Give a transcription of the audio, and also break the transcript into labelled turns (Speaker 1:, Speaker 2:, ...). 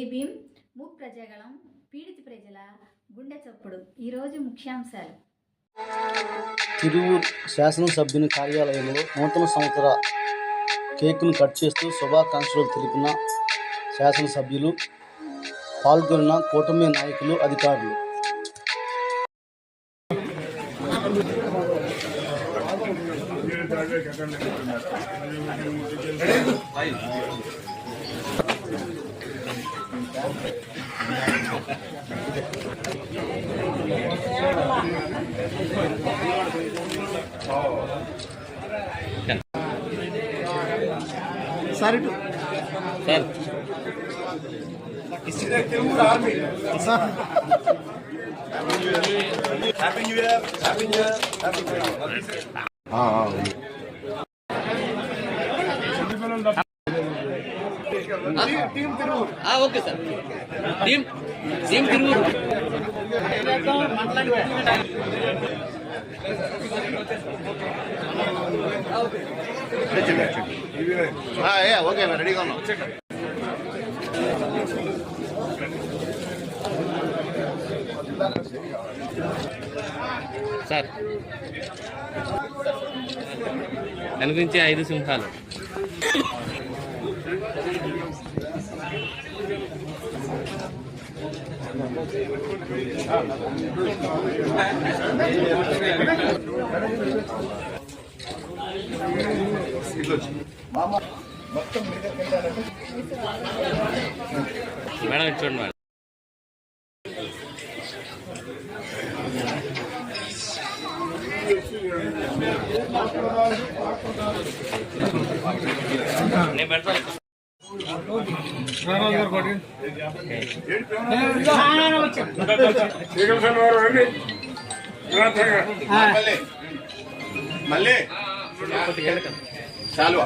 Speaker 1: జై భీమ్ మూక్ ప్రజాగళం పీడిత ప్రజల గుండె చప్పుడు. ఈరోజు ముఖ్యాంశాలు.
Speaker 2: తిరువూరు శాసనసభ్యుని కార్యాలయంలో నూతన సంవత్సర కేక్ను కట్ చేస్తూ శుభాకాంక్షలు తెలిపిన శాసనసభ్యులు, పాల్గొన్న కూటమి నాయకులు, అధికారులు.
Speaker 3: Sir happy new year. Happy new year. Happy new year. Team Tiruvuru.
Speaker 4: Okay sir. Team Tiruvuru.
Speaker 3: Okay రెడీగా ఉన్నాం.
Speaker 4: సార్ దాని గురించి 5 సింహాలు. మేడం చూడండి మేడం. నేను పెడతాను.
Speaker 3: మళ్ళీ చాలు.